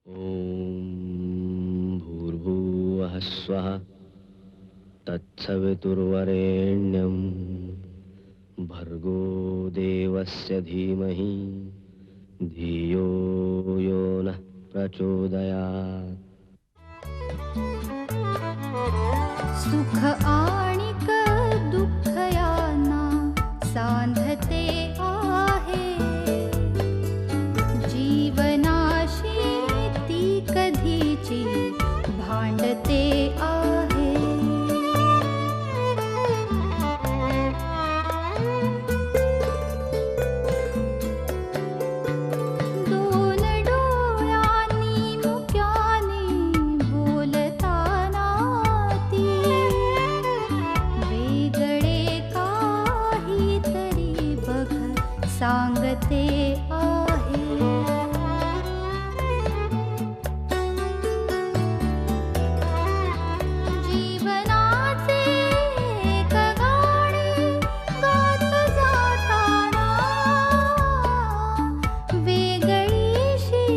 ॐ भूर्भुवः स्वः तत्सवितुर्वरेण्यं भर्गो देवस्य धीमहि धियो यो नः प्रचोदयात्। सुख आणिक दुःख यांना सांधते आहे, जीवनाशी ती कधीची भांडते आहे। दोन डोळ्यांनी मुक्याने बोलताना ती वेगळे काहीतरी बघ सांगते आहे। जीवनाचे एक गाणे गात जाताना वेगळीशी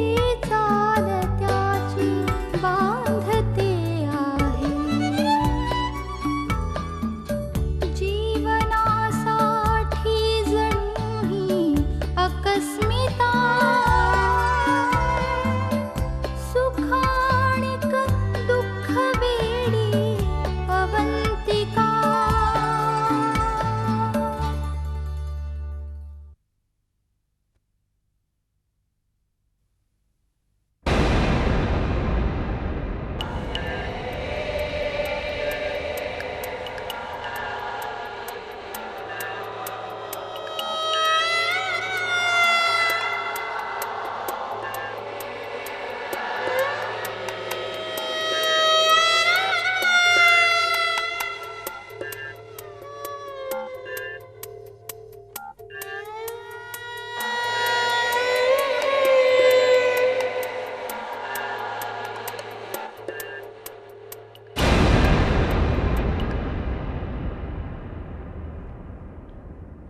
चाल त्याची बांधते आहे। जीवनासाठी जणू ही अकस्मिता, सुखाणिक दुःख वेडी अवंतिका।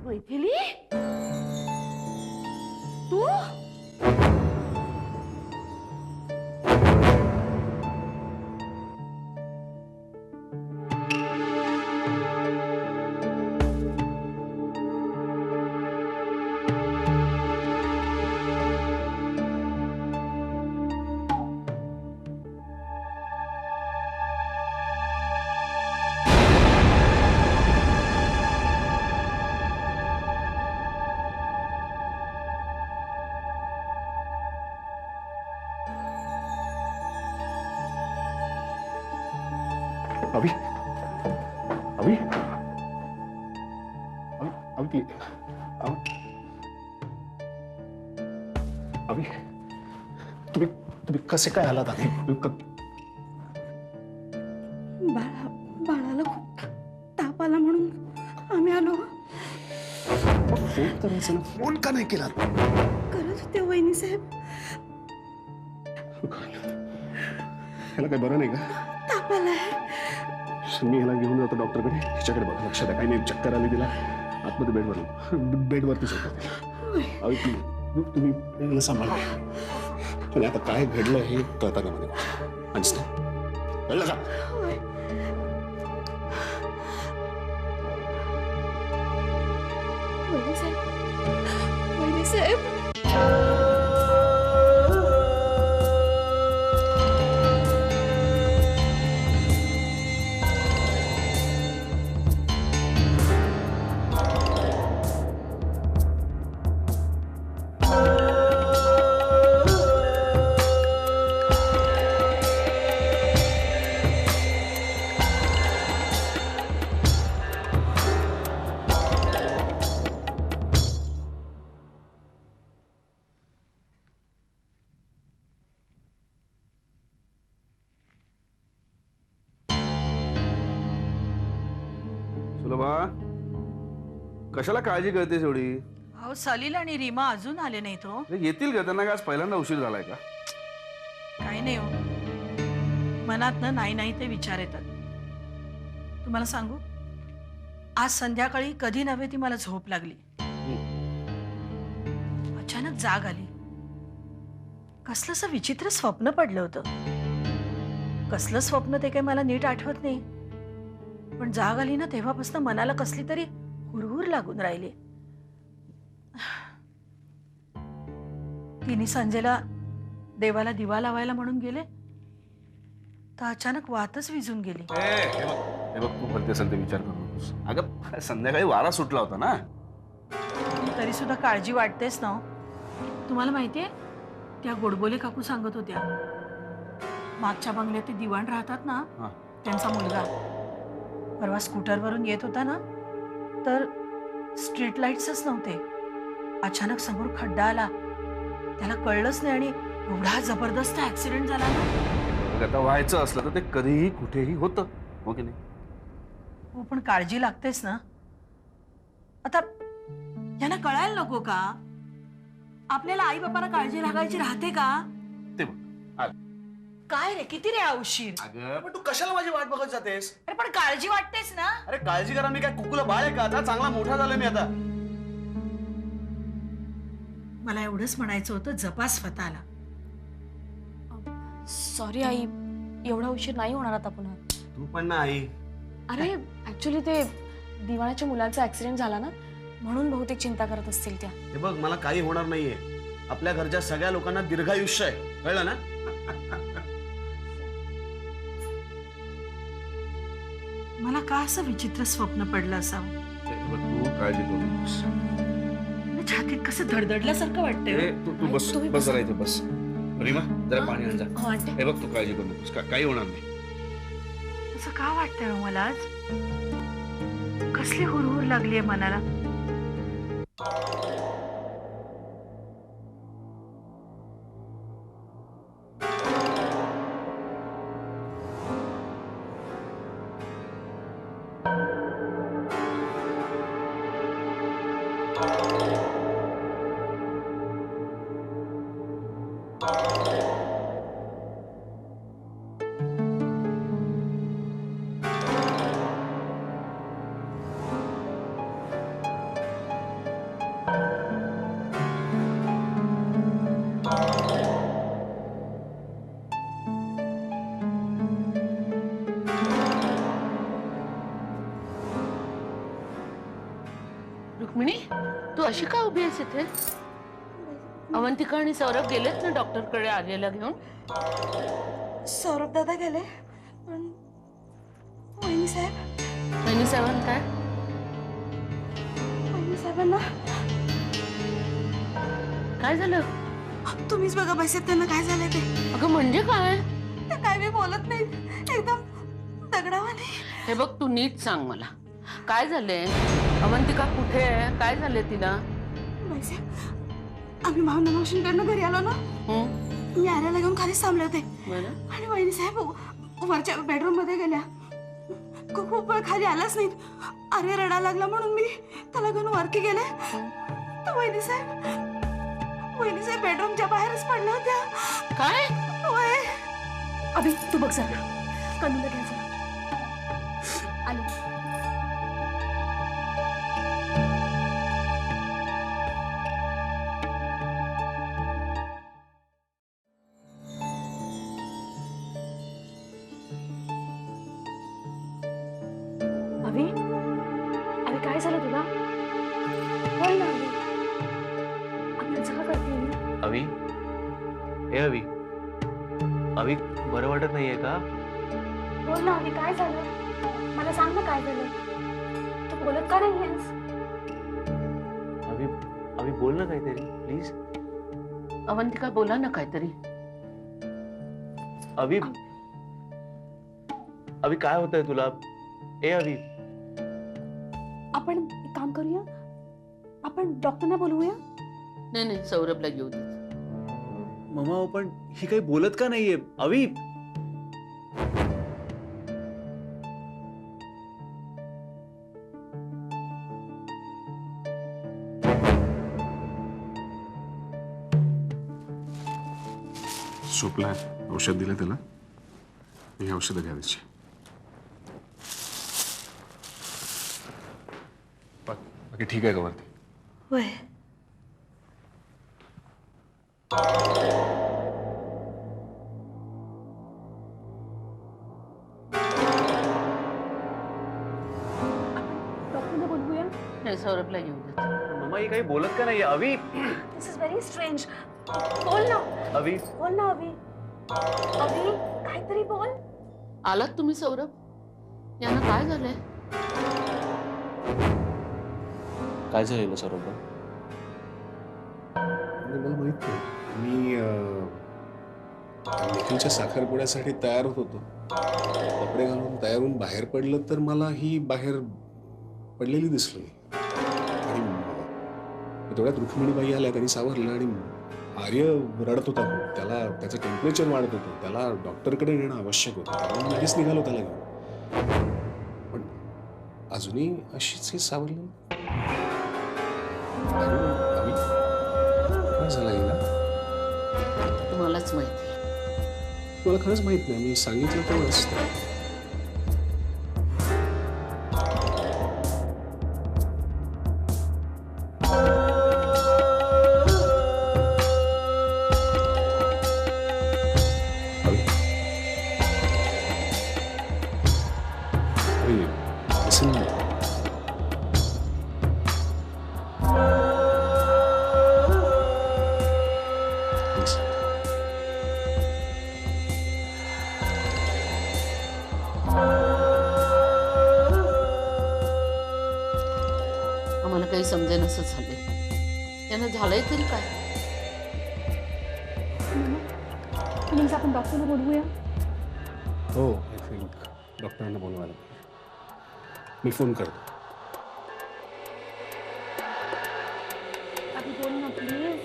मैथिली, तू अभी अभी अभी अभी तुम्ही तुम्ही कसे काय आलात आधी? बाळाला खूप ताप आला म्हणून आम्ही आलो। फोन करायचं ना, फोन का नाही केला? करत होते वहिनी साहेब, ह्याला काय बरं नाही का? ताप आलाय। मी ह्याला घेऊन जातो डॉक्टरकडे, तिच्याकडे बघा, लक्षात आहे काही नाही, चक्कर आली तिला, आतमध्ये बेडवरती झोपत. अभी तुम्ही ह्याला सांभाळा. पण आता काय घडलं हे कळता का मध्ये कळलं का? वहिनी साहेब, वहिनी साहेब, सुलभा, कशाला काळजी करतेस एवढी? अहो सलील आणि रीमा अजून आले नाहीत हो. येतील का? त्यांना काय आज पहिल्यांदा उशीर झालाय का? काही नाही हो, मनात नाही नाही ते विचार येतात. तुम्हाला सांगू, आज संध्याकाळी कधी नव्हे ती मला झोप लागली. अचानक जाग आली. कसलंसं विचित्र स्वप्न पडलं होतं. कसलं स्वप्न ते काही मला नीट आठवत नाही, पण जाग आली ना तेव्हापासून मनाला कसली तरी हुरहुर लागून राहिली. तिने संजयला देवाला दिवा लावायला म्हणून गेले तर अचानक वातच विझून गेली. हे बघ तू भलते सलते विचार करू नकोस. अगं संध्याकाळी वारा सुटला होता ना. तरी सुद्धा काळजी वाटतेच ना हो. तुम्हाला माहितीये त्या गोडबोले काकू सांगत होत्या मागच्या बंगल्यात ते दिवाण राहतात ना, हा. त्यांचा मुलगा परवा स्कूटरवरून येत होता ना, तर स्ट्रीट लाईट्सच नव्हते. अचानक समोर खड्डा आला, त्याला कळलंच नाही आणि एवढा जबरदस्त ऍक्सिडेंट झाला ना. आता व्हायचं असलं तर ते कधीही कुठेही होतं, हो की नाही? हो, पण काळजी लागतेच ना. आता यांना कळायला नको का? आपल्याला आई बापाला काळजी लागायची राहते का? ते बघ आलं. काय रे, किती रे उशीर? अगं पण तू कशाला माझी वाट बघत जातेस? अरे पण काळजी वाटतेच ना. अरे काळजी करा, मी काय कुकुला बाळ आहे का? आता चांगला मोठा झालोय मी आता. मला एवढंच म्हणायचं होतं, जपा स्वतःला. सॉरी आई, एवढा उशीर नाही होणार आता पुन्हा. तू पण ना आई. अरे ऍक्च्युली ते दिवाणाच्या मुलाचा ऍक्सिडेंट झाला ना, म्हणून बहुतेक चिंता करत असतील त्या. हे बघ, मला काही होणार नाहीये. आपल्या घरच्या सगळ्या लोकांना दीर्घायुष्य आहे, कळलं ना? मला का असं विचित्र स्वप्न पडलं असावं? हे बघ तू काळजी करू नकोस. छातीत कसं धडधडल्यासारखं वाटतंय. तू बस तुम्ही बस बसा. जरा इथे बस. रीमा जरा पाणी आण जा. हो आणते. हे बघ तू काळजी करू नकोस, काही होणार नाही. असं का वाटतंय हो मला आज? कसली हुरहुर लागलीये मनाला. रुक्मिणी, तू अशी का उभी आहेस इथे? अवंतिका आणि सौरभ गेलेत ना डॉक्टरकडे आलेला घेऊन? सौरभ दादा गेले, पण वहिनी साहेब, वहिनी साहेबांना काय? वहिनी साहेबांना काय झालं? तुम्हीच बघा पैसे त्यांना काय झालंय ते. अगं म्हणजे काय? ते काय मी बोलत नाही, एकदम दगडावाने. हे बघ तू नीट सांग मला, काय झालंय? अवंतिका कुठे आहे? काय झालंय तिला? पैसे आम्ही भावना मावशींकडनं घरी आलो ना, हं? मी आर्याला घेऊन खालीच थांबले होते बरं. आणि वहिनी साहेब वरच्या बेडरूम मध्ये गेल्या. खूप वेळ खाली आलाच नाही. आर्य रडायला लागला म्हणून मी त्याला घेऊन वरती गेले. तर वहिनी साहेब बेडरूमच्या बाहेरच पडल्या होत्या. काय? होय. अभि तू बघ जरा, कनूला घ्या जरा. आली. अभि, अभि काय झालं तुला? बोल ना अभि. अभि असं का करते? अवी, ए अवी, अवी बरं वाटत नाहीये का? बोल ना अभि, काय झालं? मला सांग ना काय झालं. तू बोलत का नाही आहेस? अवी, अवी बोल ना काहीतरी प्लीज. अवंतिका बोला ना काहीतरी. अवी, अवी काय होतंय तुला? ए अवी, आपण एक काम करूया, आपण डॉक्टरना बोलवूया. नाही नाही, सौरभला घेऊ दे. ममा पण ही काही बोलत का नाहीये? अवी, झोपलाय, औषध दिलं त्याला. ही औषधं घ्यायची. बाकी ठीक आहे का वरती? होय. नाही सौरभला येऊ देत. मम्मा ही काही बोलत का नाहीये अवी. दिस इज व्हेरी स्ट्रेंज. बोल ना, अवी बोल ना अभि. अभि, काहीतरी बोल. आलात तुम्ही सौरभ? यांना काय झालंय? काय झालेलं सौरभ? मला माहित नाही. मी निखिलच्या साखरपुड्यासाठी तयार होत होतो. कपडे घालून तयार होऊन बाहेर पडलं तर मला ही बाहेर पडलेली दिसली. आणि तेवढ्यात रुक्मिणीबाई आल्या, त्यांनी सावरलं आणि आर्य रडत होता खूप. त्याला त्याचं टेम्परेचर वाढत होतं. त्याला डॉक्टरकडे नेणं आवश्यक होतं. त्यामुळे लगेच निघालो त्याला घेऊन. पण अजूनही अशीच ही सावरली. काय झालं हिला? तुम्हालाच माहिती. मला खरंच माहित नाही. मी सांगितलं तेवढंच. आम्हाला काही समजेन असं झालंय. यांना झालंय तरी काय? प्लीज आपण डॉक्टरला बोलवूया. हो, आय थिंक डॉक्टरांना बोलवायला पाहिजे. मी फोन करतो. अभि बोल ना please.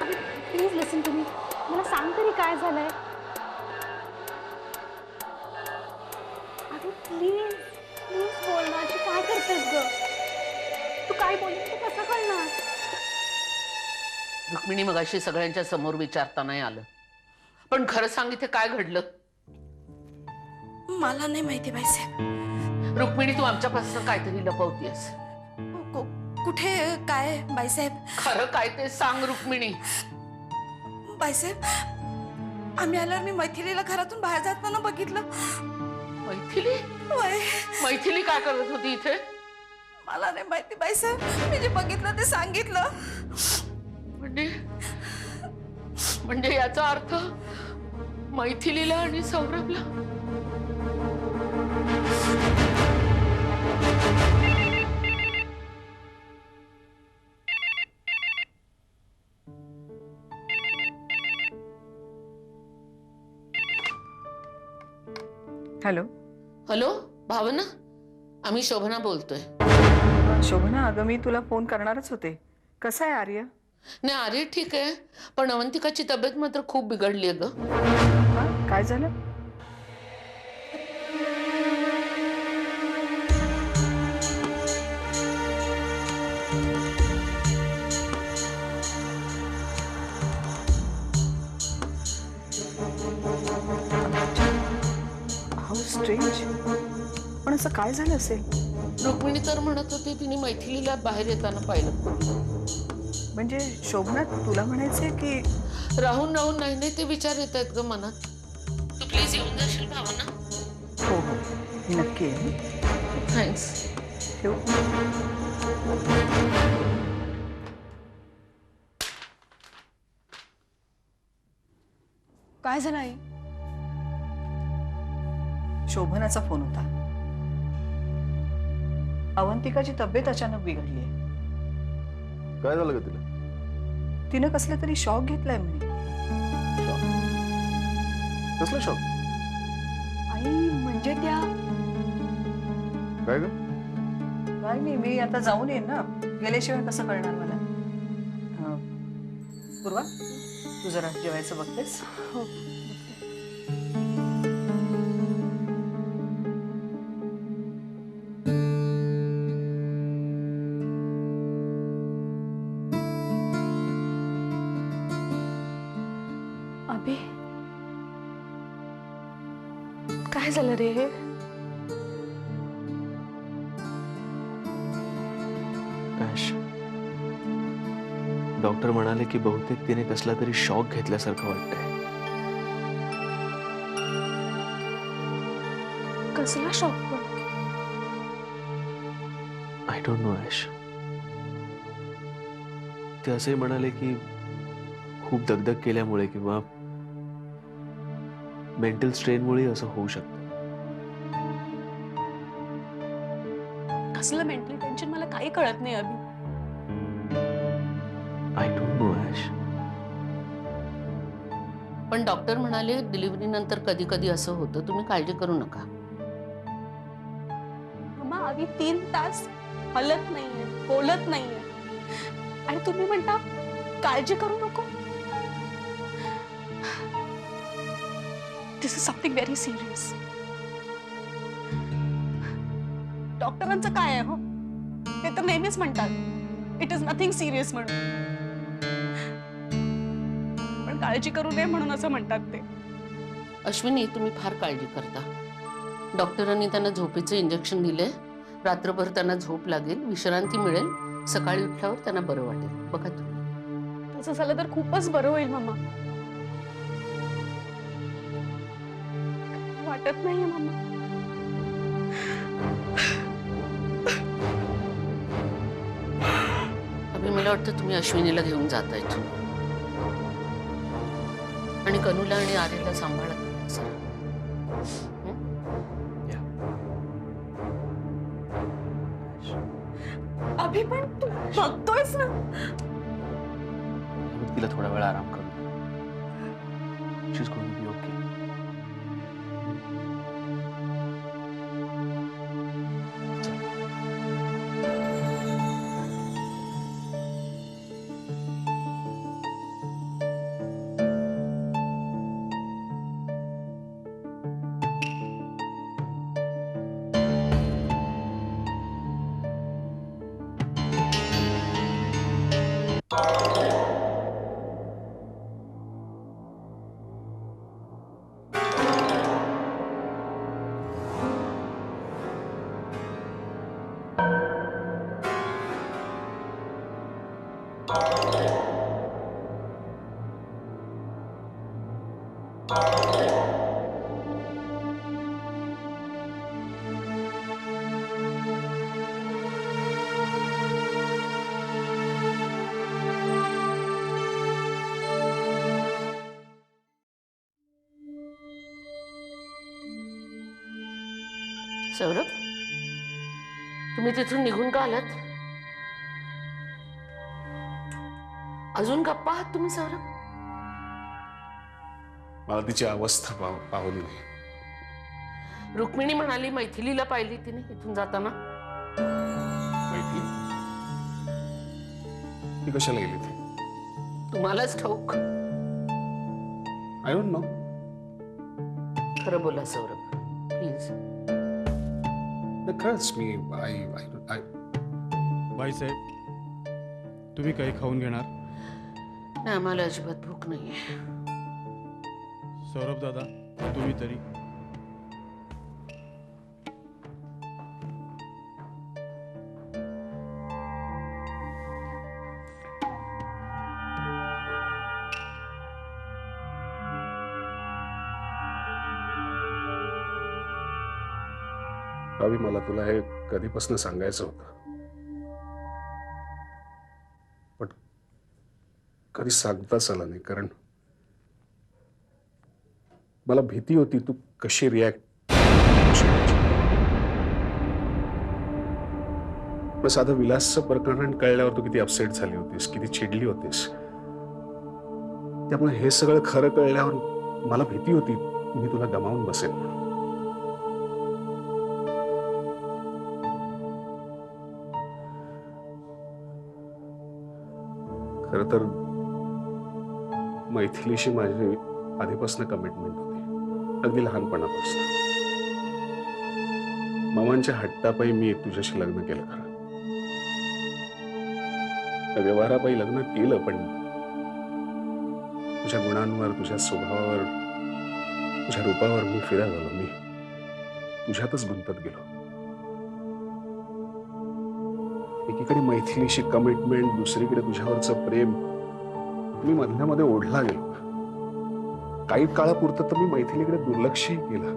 Abhi please listen to me. मला सांग तरी काय झालंय. अभि प्लीज प्लीज बोल ना. तू काय करतेस ग? तू काय बोललीस ते कसं कळणार? रुक्मिणी मगाशी सगळ्यांच्या समोर विचारता नाही आलं. पण खरं सांग इथे काय घडलं? मला नाही माहिती बाईसाहेब. रुक्मिणी तू आमच्यापासून काहीतरी लपवतीयस. कुठे काय बाईसाहेब? खरं काय ते सांग रुक्मिणी. बाईसाहेब, आम्ही आल्यावर मी मैथिलीला घरातून बाहेर जाताना बघितलं. मैथिली? वय, मैथिली काय करत होती इथे? मला नाही माहिती बाईसाहेब. मी जे बघितलं ते सांगितलं. म्हणजे म्हणजे याचा अर्थ मैथिलीला आणि सौरभला. हॅलो. हॅलो भावना, आम्ही शोभना बोलतोय. शोभना, अगं मी तुला फोन करणारच होते. कसं आहे आर्य? नाही आर्य ठीक आहे, पण अवंतिकाची तब्येत मात्र खूप बिघडली आहे ग. हा? काय झालं? How strange. पण असं काय झालं असेल? रुक्मिणी तर म्हणत होती तिने मैथिलीला बाहेर येताना पाहिलं. म्हणजे शोभना, तुला म्हणायचंय की राहून राहून नाही नाही ते विचार येत आहेत ग मनात. तू प्लीज येऊन जाशील भावना? हो हो, मी नक्की आहे. थँक्स. ठेवू. काय झालं आई? शोभनाचा फोन होता. अवंतिकाची तब्येत अचानक बिघडली आहे. काय झालं का तिला? तिनं कसला तरी शॉक घेतलाय म्हणे. कसला शॉक? आई म्हणजे त्या काय ग? काय नाही, मी आता जाऊन येईन ना. गेल्याशिवाय कसं कळणार मला. पूर्वा, तू जरा जेवायचं बघतेस? हो. अभि, काय झालं रे? ऐश, डॉक्टर म्हणाले की बहुतेक तिने कसला तरी शॉक घेतल्यासारखं वाटतंय. कसला shock? I don't know ash. ते असे म्हणाले की खूप दगदग केल्यामुळे किंवा मेंटल स्ट्रेनमुळे असं होऊ शकतं. कसलं मेंटली टेन्शन मला काही कळत नाही Abhi. I don't know Ash. पण डॉक्टर म्हणाले डिलिव्हरी नंतर कधी कधी असं होतं, तुम्ही काळजी करू नका. मम्मा अभि 3 तास हलत नाहीये, बोलत नाहीये आणि तुम्ही म्हणता काळजी करू नको. दिस इज समथिंग व्हेरी सिरियस. डॉक्टरांचं काय आहे हो, ते तर नेहमीच म्हणतात इट इज नथिंग सिरियस म्हणून, पण काळजी करू नये म्हणून असं म्हणतात ते. अश्विनी, तुम्ही फार काळजी करता. डॉक्टरांनी त्यांना झोपेचं इंजेक्शन दिले. रात्रभर त्यांना झोप लागेल, विश्रांती मिळेल, सकाळी उठल्यावर त्यांना बरं वाटेल. बघा तुम्ही. तसं झालं तर खूपच बरं होईल मम्मा. वाटत नाहीये मम्मा. अभि, मला वाटतं तुम्ही अश्विनीला घेऊन जाता इथून आणि कनूला आणि आर्यला सांभाळत नाही सर. अभि पण तू बघतोयस ना. तिला थोडा वेळ आराम करू. She is going to be okay. Saurabh, तुम्ही तिथून निघून का आलात? अजून गप्पा आहात तुम्ही सौरभ? मला तिची अवस्था पाहून नाही. रुक्मिणी म्हणाली मैथिलीला पाहिली तिने इथून जाताना. मैथिली ती कशाला गेली ती? तुम्हालाच ठाऊक. I don't no. खरं बोला सौरभ, प्लीज. खरंच मी बाईसाहेब, तुम्ही काही खाऊन घेणार? नाही, आम्हाला अजिबात भूक नाहीये. सौरभ दादा, तुम्ही तरी. रवी, मला तुला हे कधीपासून सांगायचं होतं, पण कधी सांगताच आलं नाही. कारण मला भीती होती तू कशी रिॲक्ट. साधं विलासचं प्रकरण कळल्यावर तू किती अपसेट झाली होतीस, किती चिडली होतीस. त्यामुळे हे सगळं खरं कळल्यावर मला भीती होती मी तुला गमावून बसेन म्हणून. खरं तर मैथिलीशी माझी आधीपासून कमिटमेंट होती, अगदी लहानपणापासून. मामांच्या हट्टापायी मी तुझ्याशी लग्न केलं. खरं व्यवहारापायी लग्न केलं, पण तुझ्या गुणांवर, तुझ्या स्वभावावर, तुझ्या रूपावर मी फिरा झालो. मी तुझ्यातच गुंतत गेलो. एकीकडे मैथिलीशी कमिटमेंट, दुसरीकडे तुझ्यावरचं प्रेम. मी मधल्यामध्ये ओढला गेलो. काही काळापुरतं तर मी मैथिलीकडे दुर्लक्षही केलं.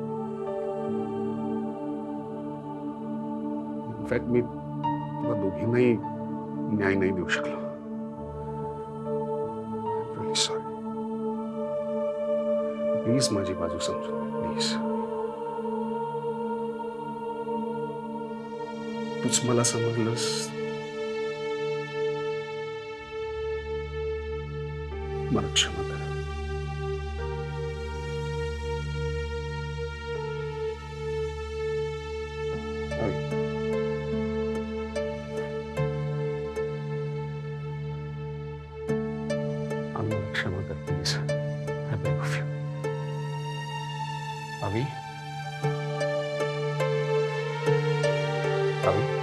इनफॅक्ट मी तुम्हाला दोघींनाही न्याय नाही देऊ शकलो. सॉरी. प्लीज माझी बाजू समजून घे, प्लीज. तूच मला समजलंस मला क्षमा कर. आम्हाला क्षमा कर please. I beg of you. Avi. Avi.